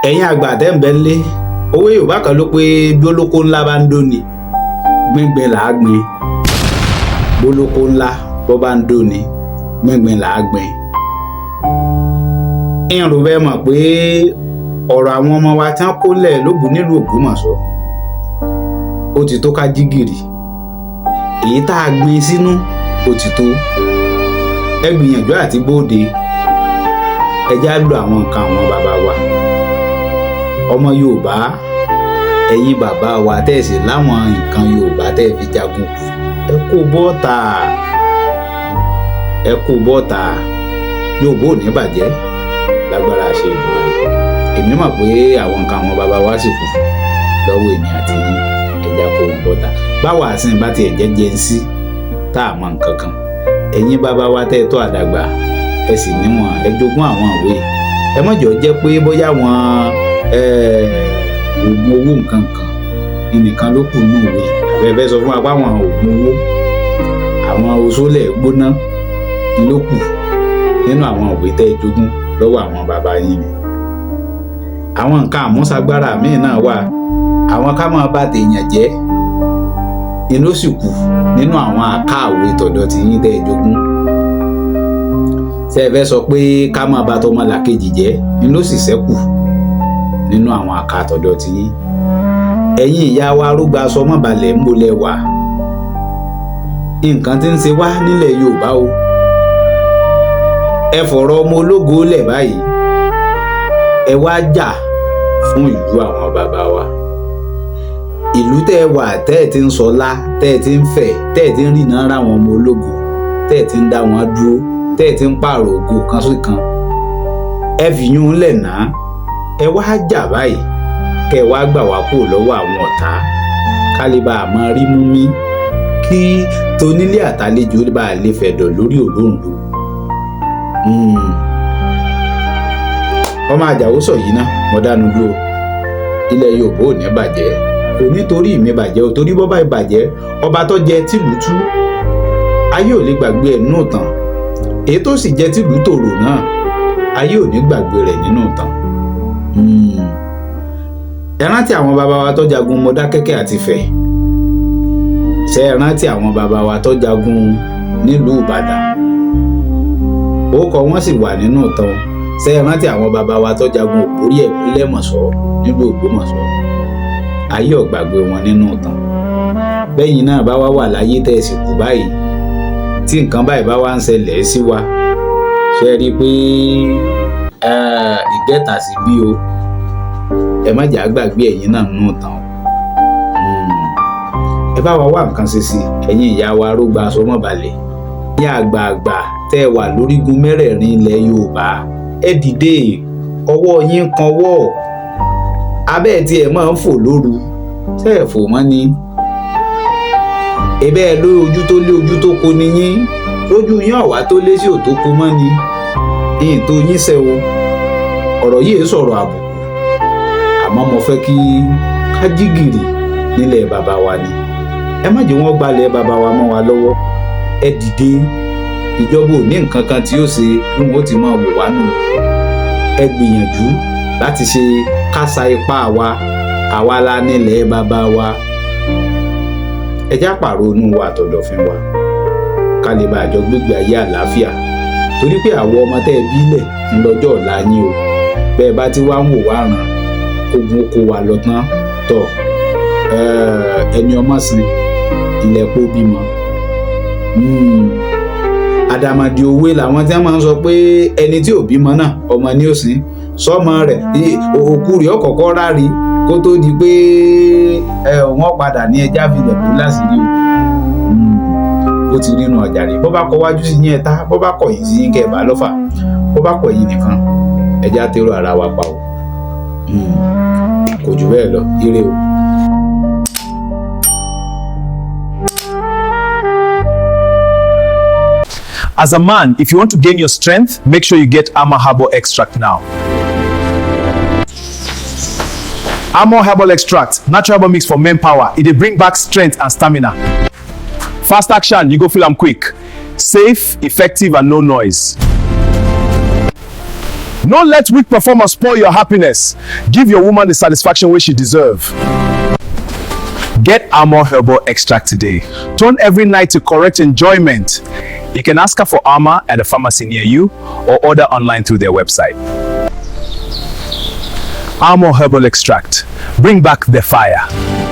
ẹ̀yin àgbà tẹ́ ń bẹ ńlé òwe Yorùbá kan ló pé bí olóko ńlá bá ń dóni gbẹ̀ngbẹ̀ là á gbìn bí olóko ńlá bó bá ń dóni gbẹ̀ngbẹ̀ là á gbìn. ìrùn bẹ́ẹ̀ mọ̀ pé ọ̀rọ̀ àwọn ọmọ wa tí wọ́n kó lẹ̀ lóògùn nílùú Ògbómọ̀ṣọ́ ó ti tó ká jí gìrì èyí tá a gbìn sínú ó ti tó ẹ gbìyànjú àti bóde ẹ já lo àwọn nǹkan àwọn bàbá wa ọmọ Yorùbá ẹ̀yin bàbá wa tẹ̀sí láwọn nǹkan Yorùbá tẹ́ fi jagun ẹ kó bọ́ta Yorùbá ò ní bàjẹ́ lágbára ṣe ìdùnnú èmi mọ̀ pé àwọn nǹkan àwọn bàbá wa sì kù lọ́wọ́ èmi àti ẹja kó wọn bọ́ta báwo àsìn bá tiẹ̀ jẹ́ sí tá a mọ nǹkan kan ẹ̀yin bàbá wa tẹ́ tó àdàgbà ẹ sì níwọ̀n ẹ jogún àwọn ìwé ẹ mọ̀jọ́ jẹ́ pé bóyá wọn oògùn owó nǹkan kan nìkan ló kù nínú ìwé àbẹ̀bẹ̀ sọ fún wa pé àwọn oògùn owó àwọn oṣólẹ̀ gbóná ló kù nínú àwọn ìwé tẹ́ jogún lọ́wọ́ àwọn bàbá yín ni àwọn nǹkan àmúṣagbára míì náà wà àwọn ká máa bá tèèyàn jẹ́ inú sì kù nínú àwọn àkáàwé tọ̀dọ̀ tí yín tẹ́ jogún ṣé ẹ fẹ́ sọ pé ká máa bá tọmọlàkejì jẹ́ inú sì ṣẹ́kù nínú àwọn àká tọ̀dọ̀ tí yín ẹ̀yin ìyá wa arúgbó aṣọ mọ́balẹ̀ ń bolẹ̀ wà nǹkan tí ń ṣe wá nílẹ̀ Yorùbá o ẹ fọ̀rọ̀ ọmọ ológo lẹ̀ báyìí ẹ wá jà fún ìlú àwọn bàbá wa ìlú tẹ́ ẹ wà tẹ́ ẹ ti ń sọlá tẹ́ ẹ ti ń fẹ̀ tẹ́ ẹ ti ń rìnà ra àwọn ọmọ ológo tẹ́ ẹ ti ń dá wọn dúró tẹ́ ẹ ti ń pààrọ̀ ògo kan sí kan ẹ fi yún lẹ̀ náà ẹ wá jà báyìí kẹ́ ẹ wá gbà wá kúrò lọ́wọ́ àwọn ọ̀tá kálíbà àmọ́ rí mú mi kí tonílé àtàlejò bá lè fẹ̀dọ̀ lórí òróǹro ọmọ Àjàó sọ yìí ná mo dánu dúró ilẹ̀ Yorùbá ò ní bàjẹ́ kò nítorí mi bàjẹ́ ò torí bọ́bá ìbàjẹ́ ọba tó jẹ tìlú tú ayé ò lè gbàgbé ẹ̀ nínú ìtàn èyí tó sì jẹ tìlú tòrò náà ayé ò ní gbàgbé rẹ̀ nínú ìtàn. ẹ rántí àwọn bàbá wa tó jagun Mọdákẹ́kẹ́ àti Ifẹ̀ ṣé ẹ rántí àwọn bàbá wa tó jagun nílùú Ìbàdàn orúkọ wọn sì wà nínú ìtàn ṣé ẹ rántí àwọn bàbá wa tó jagun Ògbórí Ẹ̀gbẹ́lẹ́mọ̀ṣọ́ nílùú Ògbómọ̀ṣọ́ ayé ò gbàgbé wọn nínú ìtàn bẹ́yìn náà bá wá wà láyé tẹ́ ẹ sì kú báyìí tí nǹkan báyìí bá wá ń ṣẹlẹ̀ sí wa ṣe rí i pé ìgbẹ́ta sí bí o ẹ má jà gbàgbé ẹ̀yin náà nínú ìtàn ẹ bá wa wá nǹkan ṣe sí ẹ̀yin ìyá wa arógbá aṣọ mọ́balẹ̀ ní àgbààgbà tẹ́ ẹ wà lórígun mẹ́rẹ̀ẹ̀rin ilẹ̀ Yorùbá ẹ dìde ọwọ́ yín kanwọ́ abẹ́ tí ẹ máa ń fò lóru tẹ́ ẹ fò mọ́ ni ẹbẹ́ ẹ ló ojú tó lé ojú tó ko ni yín lójú yín ọ̀wá tó lé sí òtó ko mọ́ ni yín tó yín sẹ́ o ọ̀rọ̀ yìí sọ̀rọ̀ àbùkù àmọ́ mo fẹ́ kí ká jí gìrì nílẹ̀ bàbá wa ni ẹ má jẹ́ wọ́n gbalẹ̀ bàbá wa mọ́ wa lọ́wọ́ ẹ dìde ìjọba ò ní nǹkan kan tí ó ṣe bí wọn ó ti máa wò wá nù ẹ gbìyànjú láti ṣe kásá ipá wa àwa la nílẹ̀ bàbá wa ẹ já pààrọ̀ inú wa àtọ̀dọ̀fín wa ká lè bá àjọ gbégbé ayé àlàáfíà torí pé àwọn ọmọ tẹ́ ẹ bílẹ̀ ńlọ́jọ́ ọ̀la yín o bẹ́ẹ̀ bá ti wá ń wò wá ràn ogun oko wa lọ tán tọ̀ ẹni ọmọ sin ilẹ̀ kó bímọ àdàmàdì òwe làwọn tí wọn máa ń sọ pé ẹni tí ò bímọ náà ọmọ ni ó sìn sọmọ rẹ̀ òkú rẹ̀ ọkọ̀ọ̀kọ̀ rárí kó tó di pé wọ́n padà ní ẹja filẹ̀ kó láṣìírí o ó ti rínú ọjà rẹ̀ bó bá kọ wájú sí yín ẹ̀ta bó bá kọ̀ yín sí yín kẹ̀bà lọ́fà bó bá kọ̀ yín nìkan ẹja tẹ́rọ ara wa pa o kò jù bẹ́ẹ̀ lọ ire o. As a man, if you want to gain your strength, make sure you get Armor Herbal Extract now. Armor Herbal Extract, natural herbal mix for men power. It dey bring back strength and stamina. Fast action, you go feel am quick. Safe, effective and no noise. No let weak performance spoil your happiness. Give your woman the satisfaction wey she deserve. Get Armour Herbal Extract today. Turn every night to correct enjoyment. You can ask her for Armour at a pharmacy near you or order online through their website. Armour Herbal Extract. Bring back the fire.